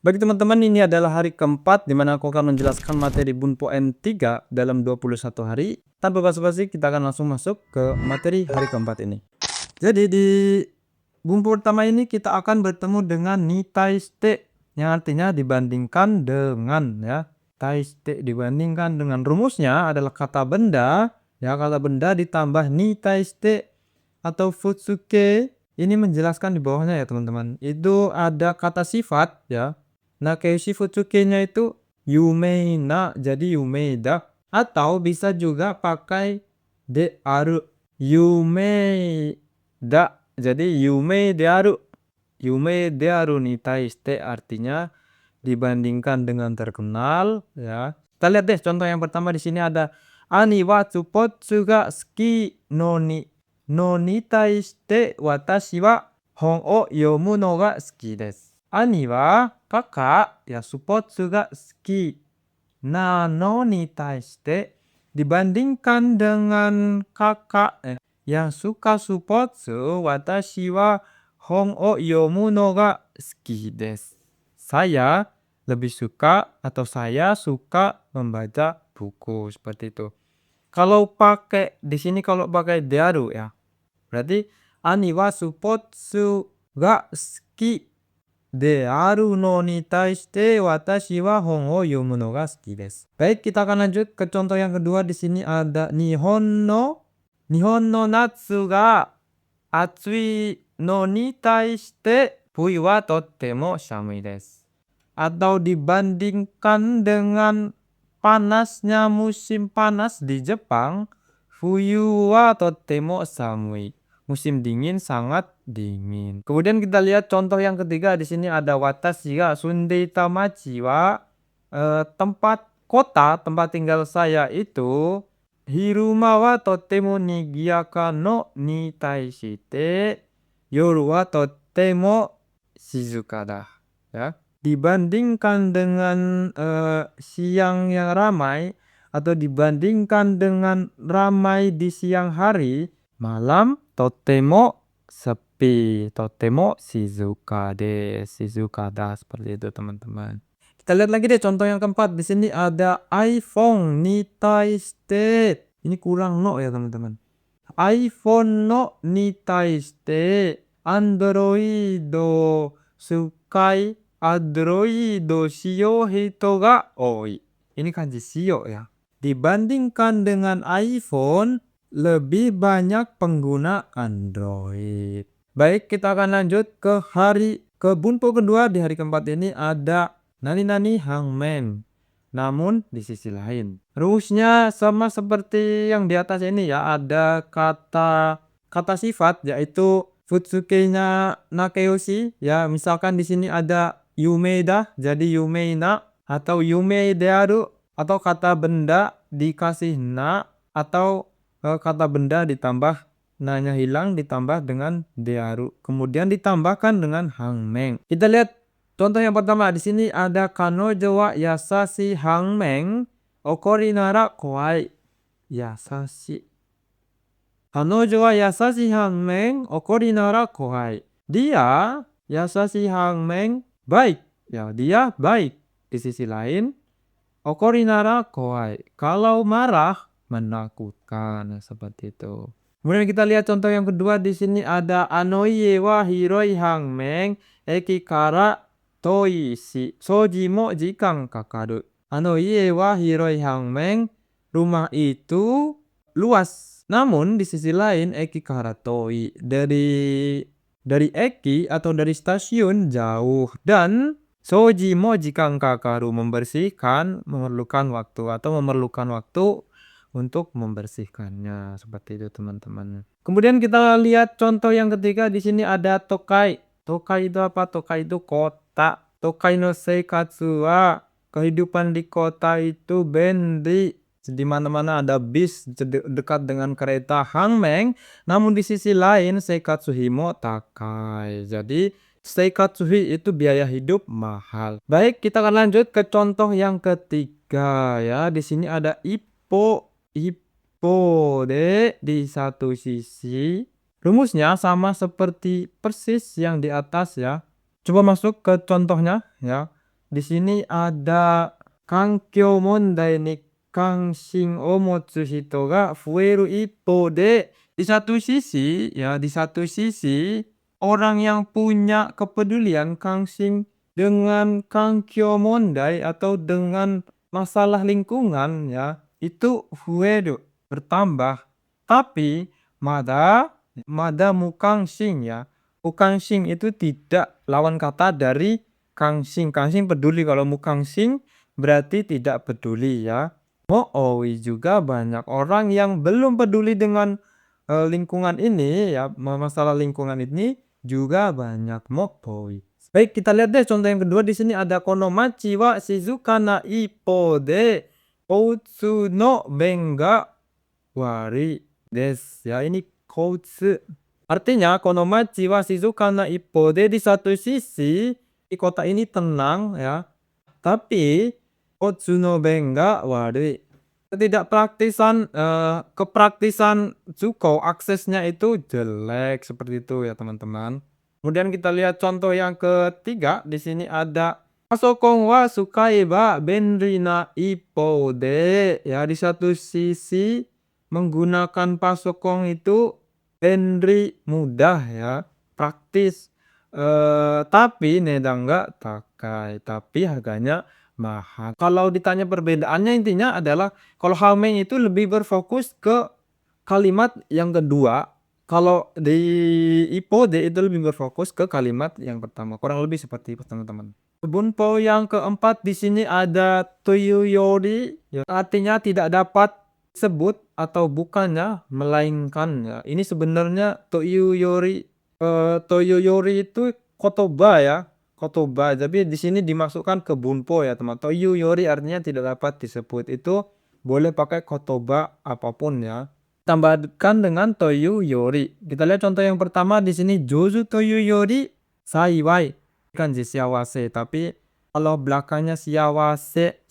Bagi teman-teman, ini adalah hari keempat di mana aku akan menjelaskan materi Bunpo N3 dalam 21 hari. Tanpa basa-basi, kita akan langsung masuk ke materi hari keempat ini. Jadi di Bunpo pertama ini kita akan bertemu dengan ni taiste, yang artinya dibandingkan dengan, ya. Taiste dibandingkan dengan, rumusnya adalah kata benda, ya, kata benda ditambah ni taiste atau futsuke. Ini menjelaskan di bawahnya ya teman-teman. Itu ada kata sifat, ya. Nakeushi futsuke-nya itu yumeina, jadi yumeida. Atau bisa juga pakai de aru, yumeida, jadi yume de aru. Yume de aru ni taiste artinya dibandingkan dengan terkenal, ya. Kita lihat deh contoh yang pertama. Di sini ada ani wa tsupotsu ga suki no ni taiste watashi wa hon o yomu no ga suki desu. Ani wa kakak, ya, supotsu ga suki na no ni taiste dibandingkan dengan kakak, yang suka supotsu, watashi wa hon o yomu no ga suki desu. Saya lebih suka atau saya suka membaca buku, seperti itu. Kalau pakai di sini, kalau pakai dearu, ya, berarti ani wa supotsu ga suki dearu no ni taiste watashi wa hon o yomu no ga suki desu. Baik, kita akan lanjut ke contoh yang kedua. Di sini ada Nihon no natsu ga atsui no ni taiste fui wa totemo shamui desu. Atau dibandingkan dengan panasnya musim panas di Jepang, fuyu wa totemo samui, musim dingin sangat dingin. Kemudian kita lihat contoh yang ketiga. Di sini ada watashi ga sundeita machi wa, tempat kota, tempat tinggal saya itu, hiruma wa totemo nigiyaka no ni taishite yoru wa totemo shizuka da, ya. Dibandingkan dengan siang yang ramai, atau dibandingkan dengan ramai di siang hari, malam totemo sepi, totemo shizuka da, seperti itu teman-teman. Kita lihat lagi deh contoh yang keempat. Di sini ada iPhone ni taiste. Ini kurang no ya teman-teman. iPhone no ni taiste Android sukai Android shio hito ga oi. Ini kanji shio, ya. Dibandingkan dengan iPhone, lebih banyak pengguna Android. Baik, kita akan lanjut ke bunpo kedua. Di hari keempat ini ada nani hangmen. Namun di sisi lain, rumusnya sama seperti yang di atas ini, ya. Ada kata sifat, yaitu futsuke-nya nakeushi, ya. Misalkan di sini ada yumeida, jadi yumeina, atau yume dearu, atau kata benda dikasih na, atau kata benda ditambah nanya hilang ditambah dengan dearu, kemudian ditambahkan dengan hangmen. Kita lihat contoh yang pertama. Di sini ada kanojo wa yasashi hangmen okori nara kowai. Yasashi. Kanojo wa yasashi hangmen okori nara kowai. Dia yasashi hangmen baik, ya, dia baik. Di sisi lain, okori nara kowai, kalau marah menakutkan, seperti itu. Kemudian kita lihat contoh yang kedua. Di sini ada anoie wa hiroi hangmen eki kara toi shi soji mo jikan kakaru. Anoie wa hiroi hangmen, rumah itu luas, namun di sisi lain eki kara toi, dari eki atau dari stasiun jauh, dan soji mo jikan kakaru, membersihkan memerlukan waktu, atau memerlukan waktu untuk membersihkannya, seperti itu teman-teman. Kemudian kita lihat contoh yang ketiga. Di sini ada tokai. Tokai itu apa? Tokai itu kota. Tokai no seikatsu wa, kehidupan di kota itu benri, di mana-mana ada bis dekat dengan kereta hangmen. Namun di sisi lain seikatsu himo takai, jadi seikatsu itu biaya hidup mahal. Baik, kita akan lanjut ke contoh yang ketiga, ya. Di sini ada ippo de, di satu sisi. Rumusnya sama seperti persis yang di atas, ya. Coba masuk ke contohnya, ya. di sini ada kankyo mondai ni kanshin o motsu hito ga fueru ippo de, di satu sisi ya, di satu sisi orang yang punya kepedulian kanshin dengan kankyo mondai atau dengan masalah lingkungan ya, itu fueru bertambah. Tapi mada mada mukanshin ya. Mukanshin itu tidak lawan kata dari kangsing. Kangsing peduli, kalau mukangsing berarti tidak peduli ya. Mo'oi juga banyak orang yang belum peduli dengan lingkungan ini ya, masalah lingkungan ini juga banyak mo'oi. Baik, kita lihat deh contoh yang kedua. Di sini ada konomachi wa shizuka na ippo de koutsu no ben ga wari desu ya. Ini koutsu artinya konomachi wa shizuka na ippo de, di satu sisi di kota ini tenang ya, tapi koutsu no ben ga wari, ketidakpraktisan kepraktisan Tsuko, aksesnya itu jelek seperti itu ya teman-teman. Kemudian kita lihat contoh yang ketiga. Di sini ada pasokon wa sukaeba benri na ippo de ya, di satu sisi menggunakan pasokon itu benri, mudah ya, praktis. Tapi nedang nggak takai, tapi harganya mahal. Kalau ditanya perbedaannya, intinya adalah kalau Hameng itu lebih berfokus ke kalimat yang kedua, kalau di Ipode itu lebih berfokus ke kalimat yang pertama. Kurang lebih seperti itu teman-teman. Bunpo yang keempat di sini ada toyu yori, ya, artinya tidak dapat disebut atau bukannya, melainkan ya. Ini sebenarnya toyu yori itu kotoba ya, kotoba. Tapi di sini dimasukkan ke bunpo ya teman. Toyu yori artinya tidak dapat disebut, itu boleh pakai kotoba apapun ya. Tambahkan dengan toyu yori. Kita lihat contoh yang pertama. Di sini jozu toyu yori saiwai, kan siawase, tapi kalau belakangnya siawase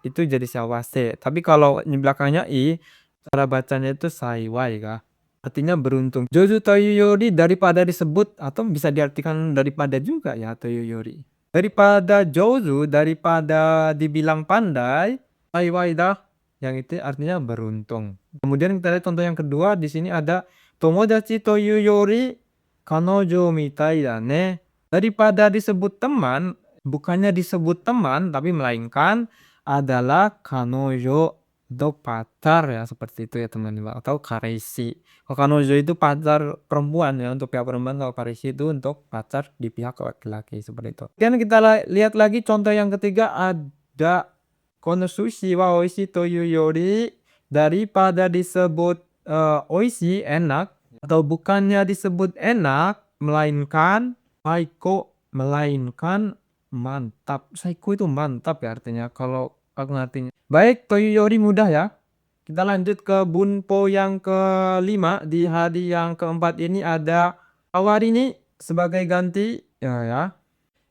itu jadi siawase. Tapi kalau ini belakangnya i, cara bacanya itu saiwai kah, artinya beruntung. Jozu toyu yori, daripada disebut, atau bisa diartikan daripada juga ya toyu yori. Daripada jozu, daripada dibilang pandai, saiwai dah, yang itu artinya beruntung. Kemudian kita lihat contoh yang kedua. Di sini ada tomodachi toyu yori kanojo mitai da ne. Daripada disebut teman, bukannya disebut teman tapi melainkan adalah kanojo atau pacar ya, seperti itu ya teman-teman, atau kareshi. Kalau kanojo itu pacar perempuan ya, untuk pihak perempuan. Kalau kareshi itu untuk pacar di pihak laki-laki, seperti itu. Kemudian kita lihat lagi contoh yang ketiga. Ada kono sushi wa oishi toyu yori, daripada disebut oishi, enak, atau bukannya disebut enak, melainkan saiko, melainkan mantap. Saiko itu mantap ya artinya, kalau aku ngertinya. Baik, toyu yori mudah ya. Kita lanjut ke bunpo yang kelima. Di hari yang keempat ini ada awari ni sebagai ganti ya.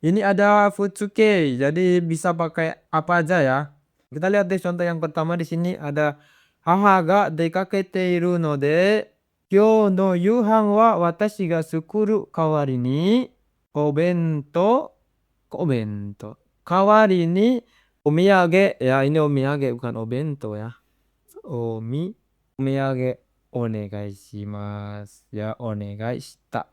Ini ada futsuke, jadi bisa pakai apa aja ya. Kita lihat deh contoh yang pertama. Di sini ada haha ga dekakete iru no de kyou no yuhan wa watashi ga sukuru kawari ni obento kawari ni omiyage ya. Ini omiyage bukan obento ya. Omiyage onegai shimasu ya, onegai shita.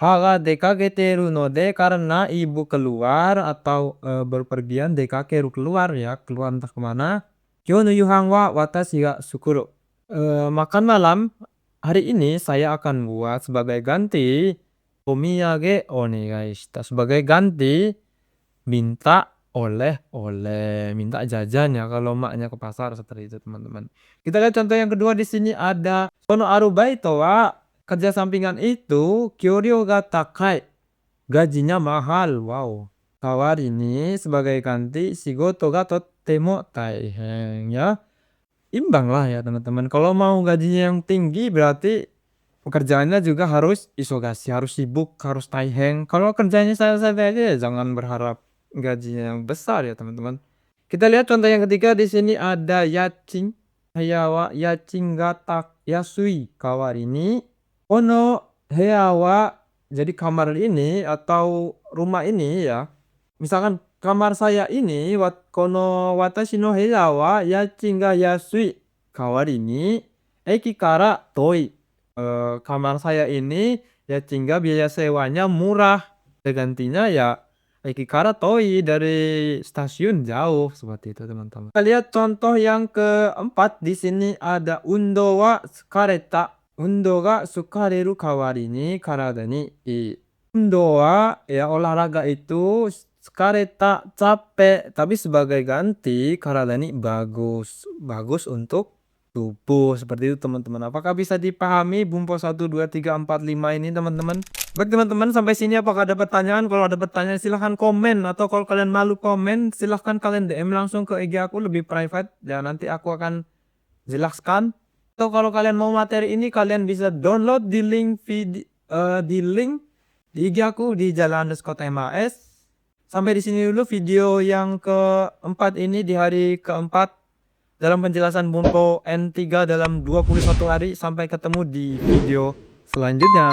Haga dekaketeru no de, karena ibu keluar atau berpergian. Dekakeru keluar ya, keluar entah kemana. Kyou no yuhan wa watashi ga sukuru, makan malam hari ini saya akan buat sebagai ganti omiyage onegai shita, sebagai ganti minta oleh-oleh, minta jajan ya kalau maknya ke pasar, seperti itu teman-teman. Kita lihat contoh yang kedua. Di sini ada kono arubaito wa, kerja sampingan itu kyoryo ga takai, gajinya mahal. Wow. Kawari ni sebagai ganti shigoto ga totemo taihen ya. Imbang lah ya teman-teman. Kalau mau gajinya yang tinggi berarti pekerjaannya juga harus isogashi, harus sibuk, harus taihen. Kalau kerjanya santai-santai aja ya jangan berharap gajinya yang besar ya teman-teman. Kita lihat contoh yang ketiga. Di sini ada yachin hayawa yachin ga yasui kawari ni kono heya wa, jadi kamar ini atau rumah ini ya, misalkan kamar saya ini kono watashi no heya wa yachin ga yasui kawari ni eki kara toi. Kamar saya ini yachin ga biaya sewanya murah, gantinya ya eki kara toi, dari stasiun jauh, seperti itu teman-teman. Kita lihat contoh yang keempat, di sini ada undo wa tsukareta. Undo ga tsukareru kawari ni karada ni ii. Undo wa ya olahraga itu, tsukareta capek, tapi sebagai ganti karada ni bagus. Bagus untuk tubuh, seperti itu teman-teman. Apakah bisa dipahami bumpo 1 2 3 4 5 ini teman-teman? Baik teman-teman, sampai sini apakah ada pertanyaan? Kalau ada pertanyaan silahkan komen, atau kalau kalian malu komen silahkan kalian DM langsung ke IG aku, lebih private dan nanti aku akan jelaskan. Atau kalau kalian mau materi ini kalian bisa download di link di IG aku di jalan_tmas. Sampai di sini dulu video yang keempat ini, di hari keempat dalam penjelasan Bumpo N3 dalam 21 hari. Sampai ketemu di video selanjutnya.